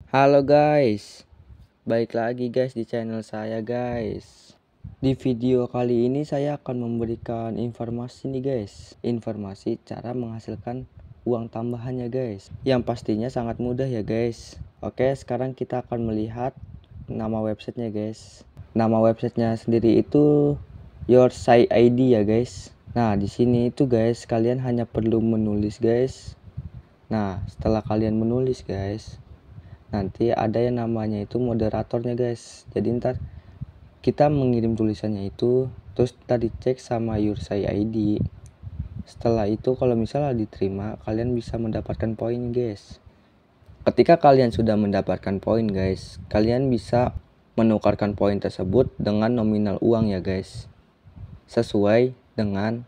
Halo guys, balik lagi guys di channel saya guys. Di video kali ini saya akan memberikan informasi nih guys, informasi cara menghasilkan uang tambahannya guys, yang pastinya sangat mudah ya guys. Oke, sekarang kita akan melihat nama websitenya guys. Nama websitenya sendiri itu Yoursai ID ya guys. Nah di sini itu guys, kalian hanya perlu menulis guys. Nah setelah kalian menulis guys, nanti ada yang namanya itu moderatornya guys. Jadi ntar kita mengirim tulisannya itu, terus tadi cek sama Yoursai ID. Setelah itu kalau misalnya diterima, kalian bisa mendapatkan poin guys. Ketika kalian sudah mendapatkan poin guys, kalian bisa menukarkan poin tersebut dengan nominal uang ya guys, sesuai dengan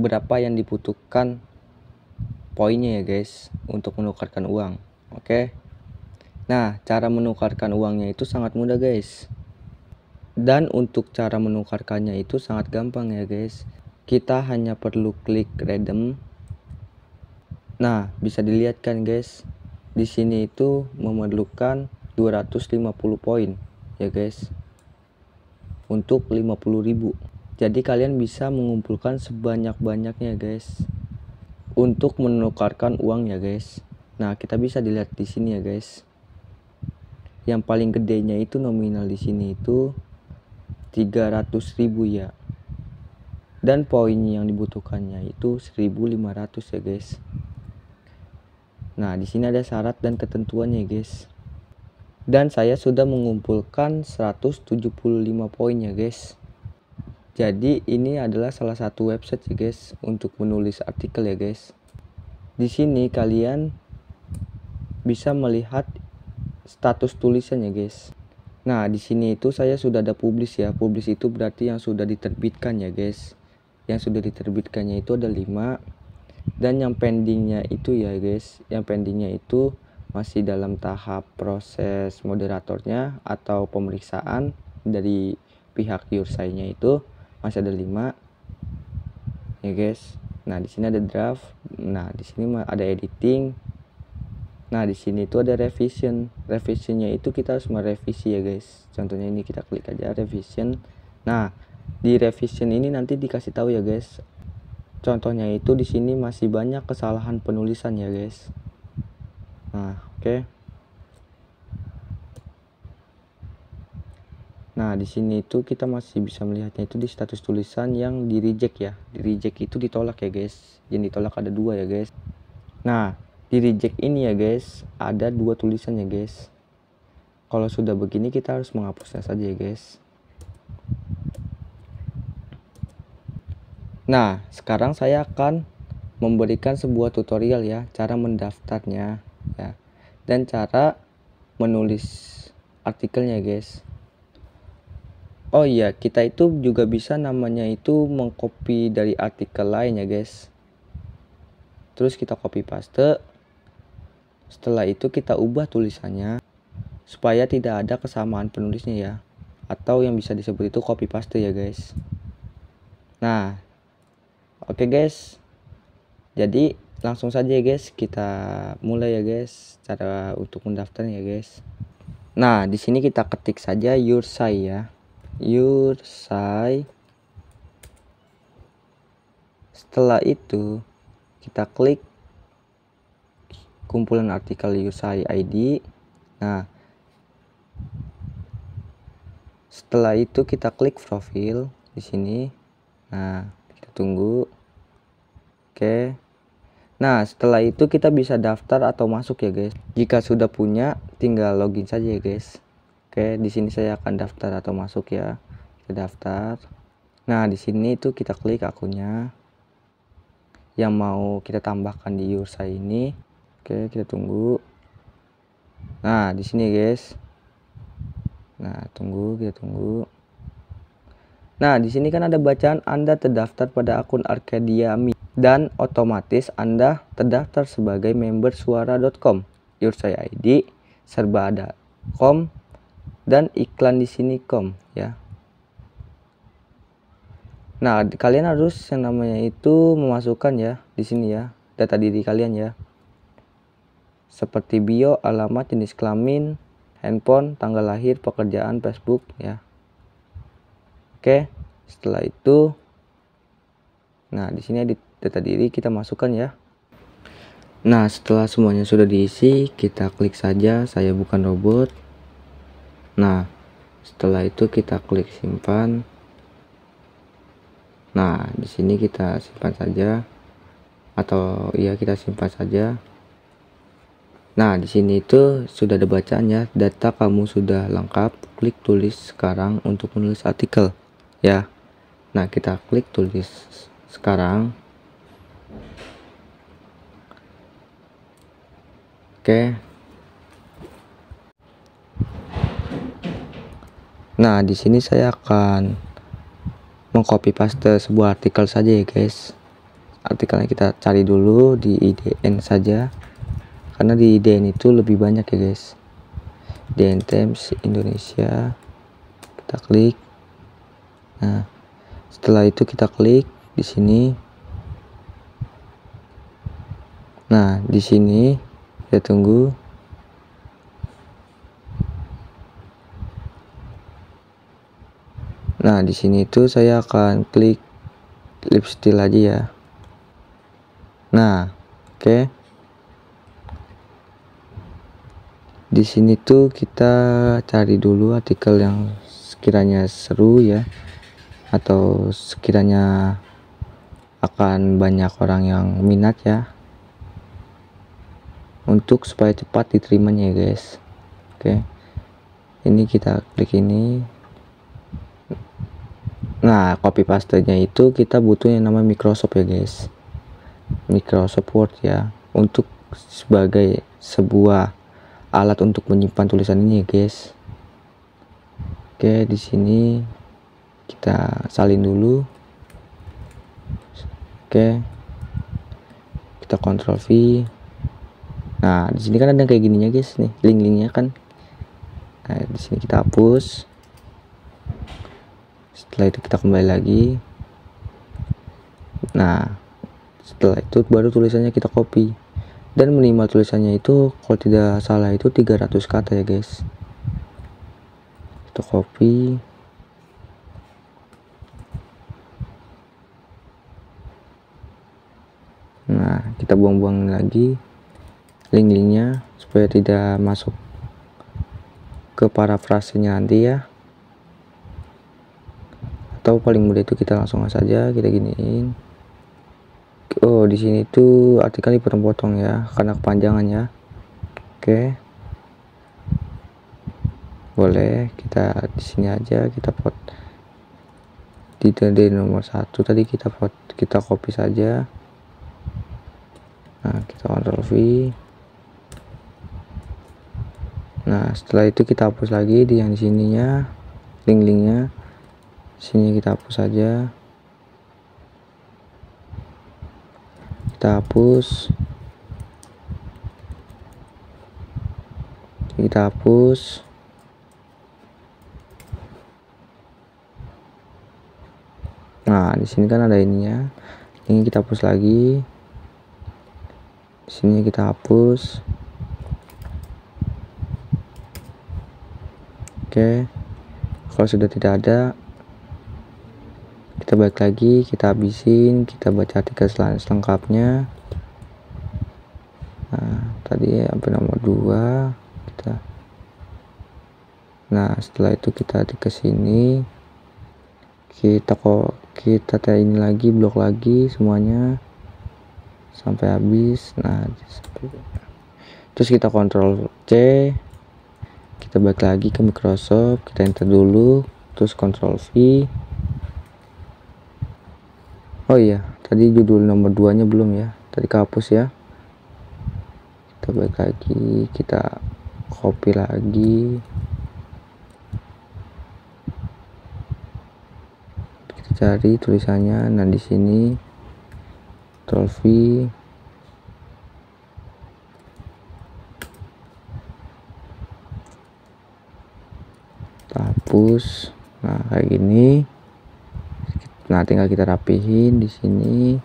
berapa yang dibutuhkan poinnya ya guys untuk menukarkan uang. Oke. Nah, cara menukarkan uangnya itu sangat mudah guys. Dan untuk cara menukarkannya itu sangat gampang ya guys. Kita hanya perlu klik redeem. Nah, bisa dilihat kan guys. Di sini itu memerlukan 250 poin ya guys. Untuk 50.000. Jadi kalian bisa mengumpulkan sebanyak-banyaknya guys untuk menukarkan uang ya guys. Nah, kita bisa dilihat di sini ya guys. Yang paling gedenya itu nominal di sini itu 300.000 ya. Dan poin yang dibutuhkannya itu 1.500 ya guys. Nah, di sini ada syarat dan ketentuannya guys. Dan saya sudah mengumpulkan 175 poin ya guys. Jadi ini adalah salah satu website ya guys untuk menulis artikel ya guys. Di sini kalian bisa melihat status tulisan ya guys. Nah, di sini itu saya sudah ada publish ya. Publish itu berarti yang sudah diterbitkan ya guys. Yang sudah diterbitkannya itu ada 5. Dan yang pendingnya itu ya guys, yang pendingnya itu masih dalam tahap proses moderatornya atau pemeriksaan dari pihak Yoursai-nya itu masih ada 5 ya guys. Nah, di sini ada draft. Nah, di sini ada editing. Nah, di sini itu ada revision. Revisionnya itu kita harus merevisi ya guys. Contohnya ini kita klik aja revision. Nah, di revision ini nanti dikasih tahu ya guys. Contohnya itu di sini masih banyak kesalahan penulisan ya guys. Nah, oke. Nah, di sini itu kita masih bisa melihatnya itu di status tulisan yang di reject ya. Di reject itu ditolak ya guys. Yang ditolak ada 2 ya guys. Nah, di reject ini ya guys, ada 2 tulisan ya guys. Kalau sudah begini kita harus menghapusnya saja ya guys. Nah, sekarang saya akan memberikan sebuah tutorial ya, cara mendaftarnya ya, dan cara menulis artikelnya guys. Oh iya, kita itu juga bisa namanya itu mengcopy dari artikel lain ya guys. Terus kita copy paste. Setelah itu kita ubah tulisannya supaya tidak ada kesamaan penulisnya ya, atau yang bisa disebut itu copy paste ya guys. Nah, oke guys, jadi langsung saja ya guys, kita mulai ya guys cara untuk mendaftar ya guys. Nah, di sini kita ketik saja Yoursai ya, Yoursai. Setelah itu kita klik kumpulan artikel Yoursai ID. Nah, setelah itu kita klik profil di sini. Nah, kita tunggu. Oke. Nah, setelah itu kita bisa daftar atau masuk ya guys. Jika sudah punya, tinggal login saja ya guys. Oke, di sini saya akan daftar atau masuk ya. Kita daftar. Nah, di sini itu kita klik akunnya yang mau kita tambahkan di Yoursai ini. Oke, kita tunggu. Nah, di sini guys. Nah, kita tunggu. Nah, di sini kan ada bacaan Anda terdaftar pada akun Arcadiami dan otomatis Anda terdaftar sebagai member suara.com, Yoursai ID, serba ada com, dan iklan di sini com ya. Nah, kalian harus yang namanya itu memasukkan ya di sini ya, data diri kalian ya. seperti bio, alamat, jenis kelamin, handphone, tanggal lahir, pekerjaan, Facebook ya. Oke, setelah itu nah di sini edit data diri kita masukkan ya. Nah, setelah semuanya sudah diisi, kita klik saja saya bukan robot. Nah, setelah itu kita klik simpan. Nah, di sini kita simpan saja, atau ya kita simpan saja. Nah, di sini itu sudah ada bacaannya, data kamu sudah lengkap, klik tulis sekarang untuk menulis artikel ya. Nah, kita klik tulis sekarang. Oke. Nah, di sini saya akan mengcopy paste sebuah artikel saja ya guys. Artikelnya kita cari dulu di IDN saja, karena di IDN itu lebih banyak ya guys. IDN Times Indonesia, kita klik. Nah, setelah itu kita klik di sini. Nah, di sini kita tunggu. Nah, di sini itu saya akan klik lip still aja ya. Nah, oke. Di sini tuh kita cari dulu artikel yang sekiranya seru ya, atau sekiranya akan banyak orang yang minat ya, untuk supaya cepat diterimanya ya guys. Oke, ini kita klik ini. Nah, copy paste-nya itu kita butuh yang namanya Microsoft ya guys, Microsoft Word ya, untuk sebagai sebuah alat untuk menyimpan tulisan ini ya guys. Oke, di sini kita salin dulu. Oke, kita Ctrl V. Nah, di sini kan ada kayak gininya guys nih, link-linknya kan. Nah, di sini kita hapus. Setelah itu kita kembali lagi. Nah, setelah itu baru tulisannya kita copy, dan minimal tulisannya itu kalau tidak salah itu 300 kata ya guys. Kita copy. Nah, kita buang-buang lagi link-linknya supaya tidak masuk ke parafrasenya nanti ya. Atau paling mudah itu kita langsung saja kita giniin. Oh, di sini tuh artikel dipotong-potong ya karena kepanjangan ya. Oke, boleh kita di sini aja kita pot di nomor 1 tadi kita copy saja. Nah, kita Ctrl V. Nah, setelah itu kita hapus lagi di yang di sininya, link-linknya. Sini kita hapus saja. Kita hapus. Kita hapus. Nah, di sini kan ada ininya. Ini kita hapus lagi. Di sini kita hapus. Oke. Kalau sudah tidak ada, kita balik lagi, kita habisin, kita baca artikel selengkapnya. Nah, tadi sampai nomor 2 kita. Nah, setelah itu kita ke sini, kita ini lagi, blok lagi semuanya sampai habis. Nah, terus kita Ctrl C, kita balik lagi ke Microsoft, kita enter dulu, terus Ctrl V. Oh iya, tadi judul nomor 2 nya belum ya, tadi kehapus ya. Kita balik lagi, kita copy lagi, kita cari tulisannya. Nah, di sini Ctrl V, kita hapus. Nah, kayak gini. Nah, tinggal kita rapihin di sini.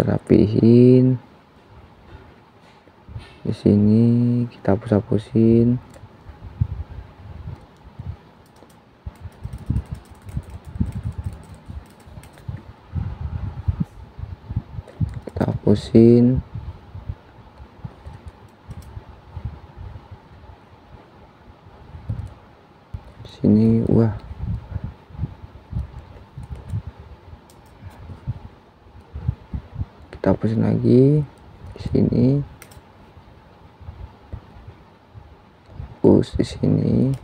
rapihin. Di sini kita hapus-hapusin. Kita hapusin. Di sini, wah. Kita hapusin lagi. Di sini. Hapus di sini.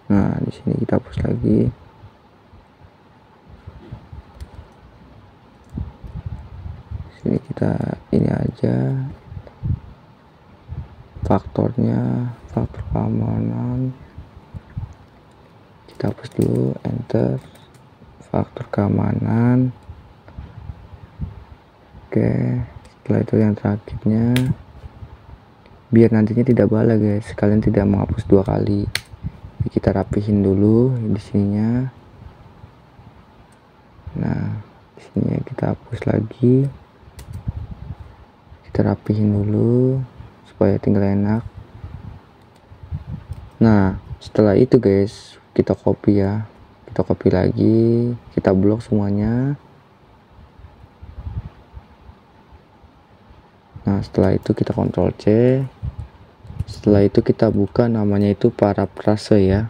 Nah, di sini kita hapus lagi. Di sini kita ini aja faktornya, faktor keamanan. Kita hapus dulu, enter. Faktor keamanan. Oke, setelah itu yang terakhirnya, biar nantinya tidak bala guys, kalian tidak menghapus 2 kali. Jadi kita rapihin dulu di sininya. Nah, di sini kita hapus lagi. Kita rapihin dulu supaya tinggal enak. Nah, setelah itu guys, kita copy ya. Kita copy lagi, kita blok semuanya. Nah, setelah itu kita Ctrl C. Setelah itu kita buka, namanya itu parafrase ya.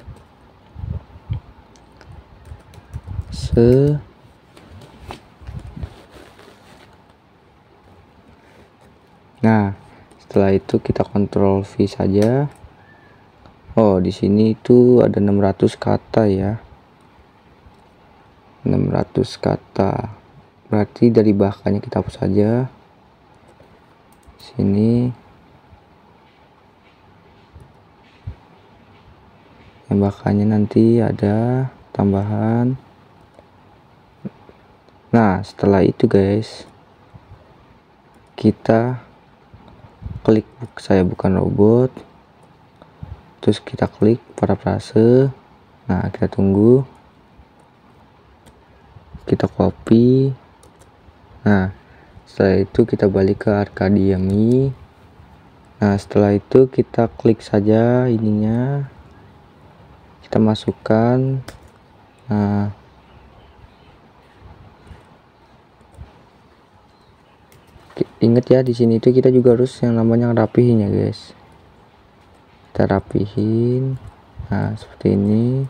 Nah, setelah itu kita Ctrl V saja. Oh, di sini itu ada 600 kata ya. 600 kata. Berarti dari bahkannya kita hapus saja. Sini. Yang bahkannya nanti ada tambahan. Nah, setelah itu guys, kita klik saya bukan robot. Terus kita klik parafrase. Nah, kita tunggu. Kita copy. Nah, setelah itu kita balik ke Archademy. Nah, setelah itu kita klik saja ininya. Kita masukkan. Nah, ingat ya, di sini itu kita juga harus yang namanya rapihin ya guys. Kita rapihin. Nah, seperti ini.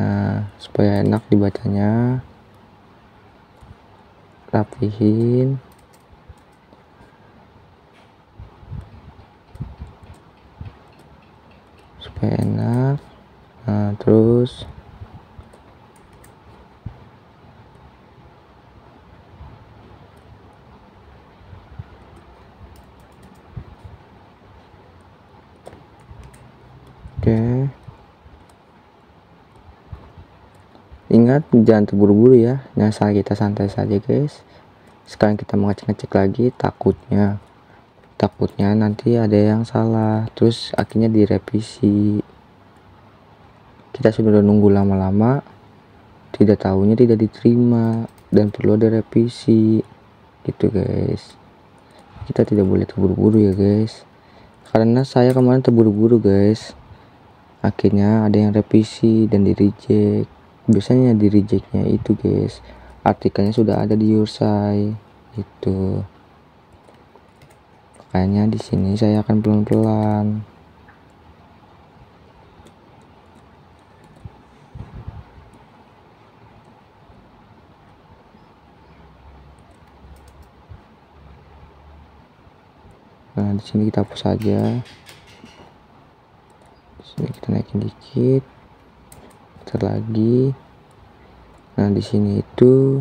Nah, supaya enak dibacanya. Rapihin. Supaya enak. Nah, terus oke. Ingat, jangan terburu-buru ya. Nah, kita santai saja guys. Sekarang kita ngecek lagi, takutnya nanti ada yang salah, terus akhirnya direvisi. Kita sudah nunggu lama-lama, tidak tahunya tidak diterima dan perlu ada revisi gitu guys. Kita tidak boleh terburu-buru ya guys, karena saya kemarin terburu-buru guys. Akhirnya ada yang revisi dan di reject. Biasanya di rejectnya itu guys, artikelnya sudah ada di Yoursite itu. Makanya di sini saya akan pelan-pelan. Nah, di sini kita hapus saja. Di sini kita naikin dikit. Lagi. Nah, di sini itu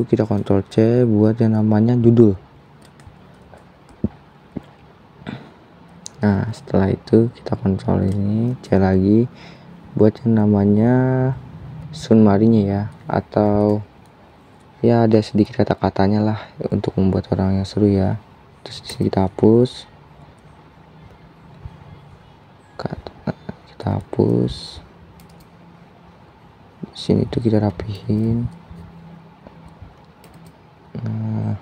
kita Ctrl C buat yang namanya judul. Nah, setelah itu kita kontrol ini C lagi buat yang namanya summary-nya ya, atau ya ada sedikit kata-katanya lah untuk membuat orang yang seru ya. Terus di sini kita hapus. kita hapus. Sini tuh kita rapihin. Nah,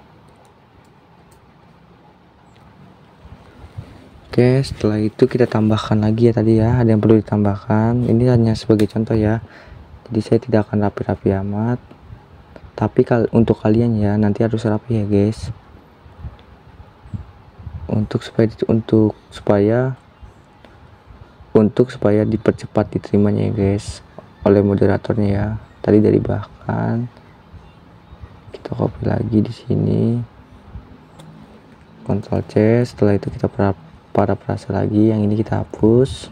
oke, setelah itu kita tambahkan lagi ya tadi ya, ada yang perlu ditambahkan. Ini hanya sebagai contoh ya, jadi saya tidak akan rapi-rapi amat, tapi untuk kalian ya nanti harus rapi ya guys, untuk supaya dipercepat diterimanya ya guys oleh moderatornya ya. Tadi dari bahkan kita copy lagi di sini, Ctrl C. Setelah itu kita parafrase lagi, yang ini kita hapus,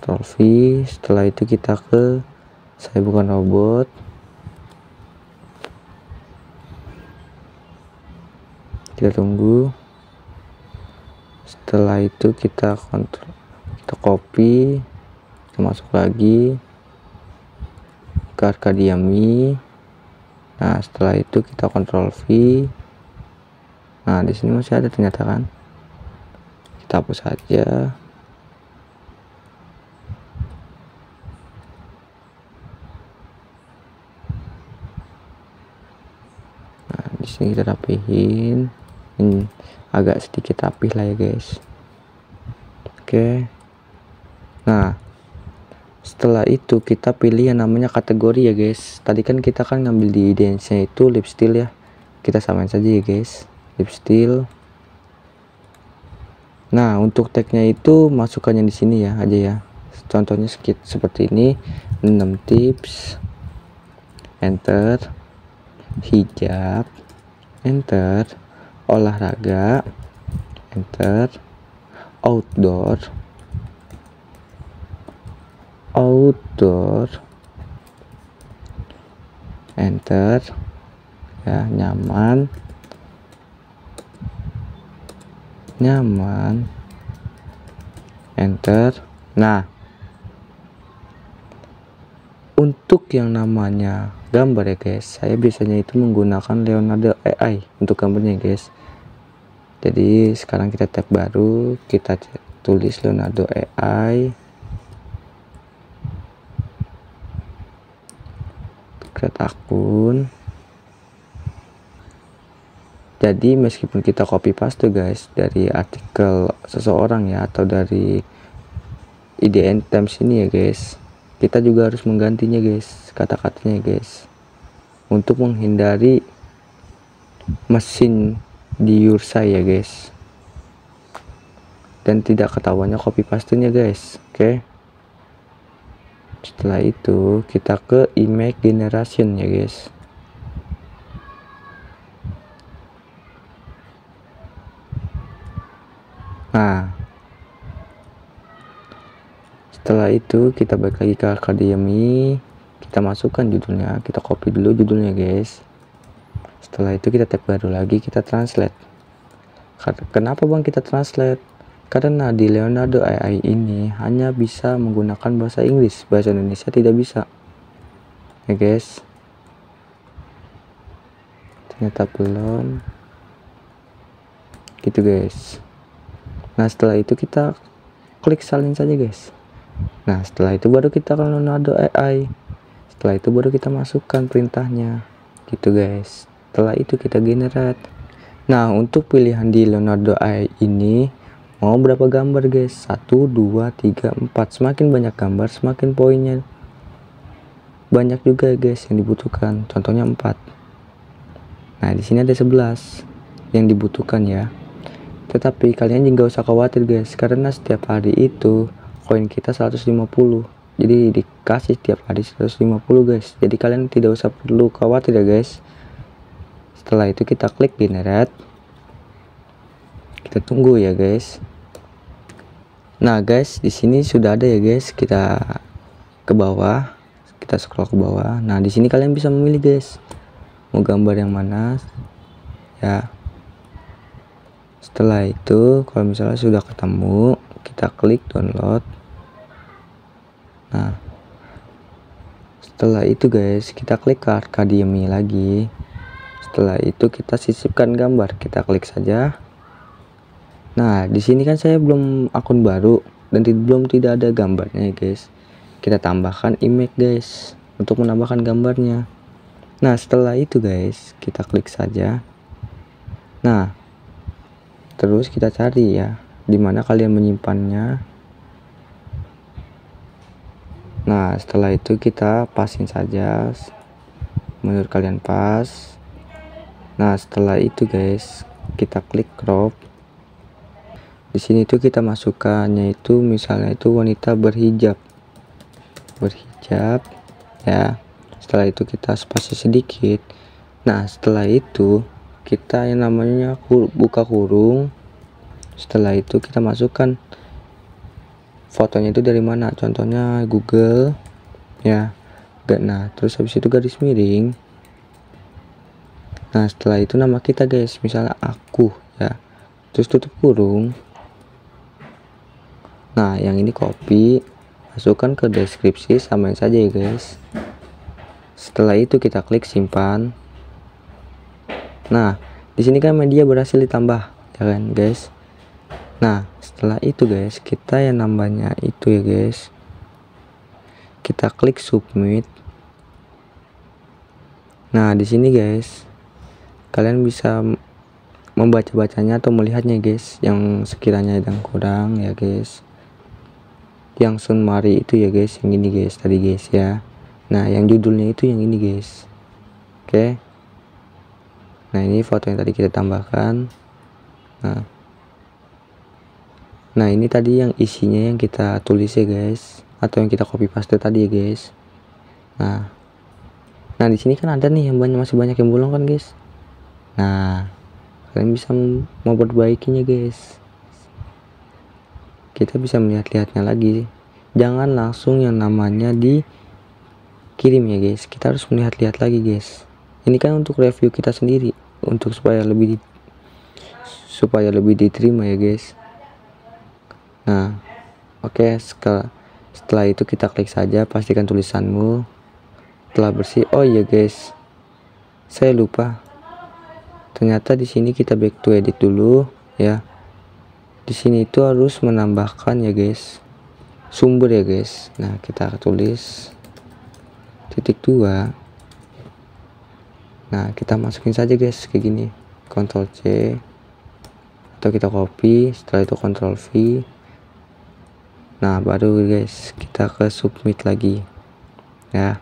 Ctrl V. Setelah itu kita ke Saya Bukan Robot, kita tunggu. Setelah itu kita copy, kita masuk lagi ke Arcadia Mi. Nah, setelah itu kita Ctrl V. Nah, di sini masih ada ternyata kan, kita hapus saja. Nah, di sini kita rapihin, agak sedikit rapih lah ya guys. Oke. Nah, setelah itu kita pilih yang namanya kategori ya guys. Tadi kan kita kan ngambil di identity itu lip still ya, kita samain saja ya guys, lip still. Nah, untuk tagnya itu masukannya di sini ya aja ya. Contohnya seperti ini, 6 tips, enter, hijab, enter, olahraga, enter, outdoor, enter ya, nyaman, enter. Nah, untuk yang namanya gambar ya guys, saya biasanya itu menggunakan Leonardo AI untuk gambarnya guys. Jadi sekarang kita tab baru, kita tulis Leonardo AI, create akun. Jadi meskipun kita copy paste guys dari artikel seseorang ya, atau dari IDN Times ini ya guys, kita juga harus menggantinya guys, kata-katanya guys, untuk menghindari mesin di Ursa ya guys, dan tidak ketahuannya copy paste nya guys. Oke. Setelah itu kita ke image generation ya guys. Nah, setelah itu kita balik lagi ke Arcadia Mi, kita masukkan judulnya, kita copy dulu judulnya guys. Setelah itu kita tab baru lagi, kita translate. Kenapa bang kita translate? Karena di Leonardo AI ini hanya bisa menggunakan bahasa Inggris, bahasa Indonesia tidak bisa ya guys. Ternyata belum gitu guys. Nah, setelah itu kita klik salin saja guys. Nah, setelah itu baru kita ke Leonardo AI. Setelah itu baru kita masukkan perintahnya gitu guys. Setelah itu kita generate. Nah, untuk pilihan di Leonardo AI ini mau berapa gambar guys? 1, 2, 3, 4. Semakin banyak gambar semakin poinnya banyak juga guys yang dibutuhkan. Contohnya 4. Nah, di sini ada 11 yang dibutuhkan ya. Tetapi kalian juga usah khawatir guys, karena setiap hari itu koin kita 150. Jadi dikasih setiap hari 150 guys. Jadi kalian tidak usah perlu khawatir ya guys. Setelah itu kita klik generate. Kita tunggu ya guys. Nah guys, di sini sudah ada ya guys. Kita ke bawah, kita scroll ke bawah. Nah, di sini kalian bisa memilih guys, mau gambar yang mana ya. Setelah itu kalau misalnya sudah ketemu, kita klik download. Nah, setelah itu guys, kita klik ke Arcadia Mi lagi. Setelah itu kita sisipkan gambar, kita klik saja. Nah, di sini kan saya belum akun baru dan belum tidak ada gambarnya ya guys. Kita tambahkan image guys untuk menambahkan gambarnya. Nah, setelah itu guys, kita klik saja. Nah, terus kita cari ya dimana kalian menyimpannya. Nah, setelah itu kita pasin saja menurut kalian pas. Nah, setelah itu guys, kita klik crop. Di sini tuh kita masukkannya itu misalnya itu wanita berhijab ya. Setelah itu kita spasi sedikit. Nah, setelah itu kita yang namanya buka kurung. Setelah itu kita masukkan fotonya itu dari mana, contohnya Google ya. Nah, terus habis itu garis miring. Nah, setelah itu nama kita guys, misalnya aku ya, terus tutup kurung. Nah, yang ini copy, masukkan ke deskripsi, samain saja ya guys. Setelah itu kita klik simpan. Nah, di sini kan media berhasil ditambah ya kan guys. Nah, setelah itu guys, kita yang nambahnya itu ya guys, kita klik submit. Nah, di sini guys, kalian bisa membaca-bacanya atau melihatnya guys, yang sekiranya yang kurang ya guys. Yang Sunmari itu ya guys, yang ini guys tadi guys ya. Nah, yang judulnya itu yang ini guys. Oke. Nah, ini foto yang tadi kita tambahkan. Nah, ini tadi yang isinya yang kita tulis ya guys, atau yang kita copy paste tadi ya guys. Nah di sini kan ada nih yang masih banyak yang bolong kan guys. Nah, kalian bisa memperbaikinya guys. Kita bisa melihat-lihatnya lagi. Jangan langsung yang namanya dikirim ya guys, kita harus melihat-lihat lagi guys. Ini kan untuk review kita sendiri, untuk supaya lebih diterima ya guys. Nah, oke, setelah itu kita klik saja, pastikan tulisanmu telah bersih. Oh iya guys, saya lupa, ternyata di sini kita back to edit dulu ya. Di sini itu harus menambahkan ya guys sumber ya guys. Nah, kita tulis .2. Nah, kita masukin saja guys kayak gini, Ctrl C atau kita copy, setelah itu Ctrl V. Nah, baru guys kita ke submit lagi ya.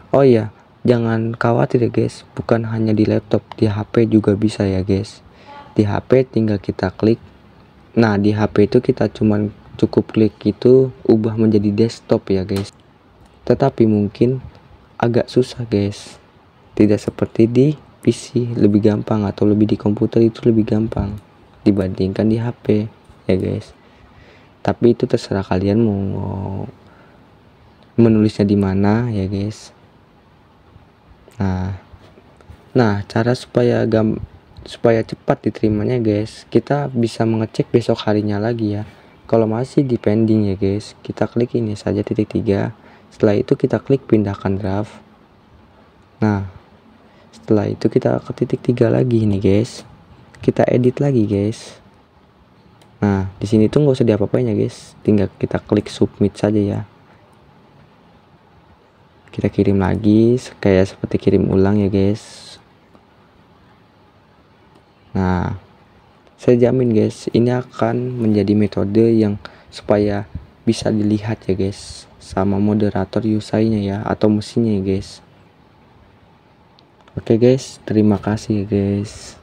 Oh iya, jangan khawatir ya guys, bukan hanya di laptop, di HP juga bisa ya guys. Di HP tinggal kita klik. Nah, di HP itu kita cukup klik itu ubah menjadi desktop ya guys. Tetapi mungkin agak susah guys, tidak seperti di PC, lebih gampang, atau lebih di komputer itu lebih gampang dibandingkan di HP ya guys. Tapi itu terserah kalian mau menulisnya di mana ya guys. Nah, cara supaya cepat diterimanya guys, kita bisa mengecek besok harinya lagi ya. Kalau masih di pending ya guys, kita klik ini saja .3. Setelah itu kita klik pindahkan draft. Nah, setelah itu kita ke .3 lagi nih guys, kita edit lagi guys. Nah, di sini tuh nggak usah diapa-apain ya guys, tinggal kita klik submit saja ya. Kita kirim lagi kayak seperti kirim ulang ya guys. Nah, saya jamin guys, ini akan menjadi metode yang supaya bisa dilihat ya guys sama moderator usai-nya ya, atau mesinnya ya guys. Oke guys, terima kasih ya guys.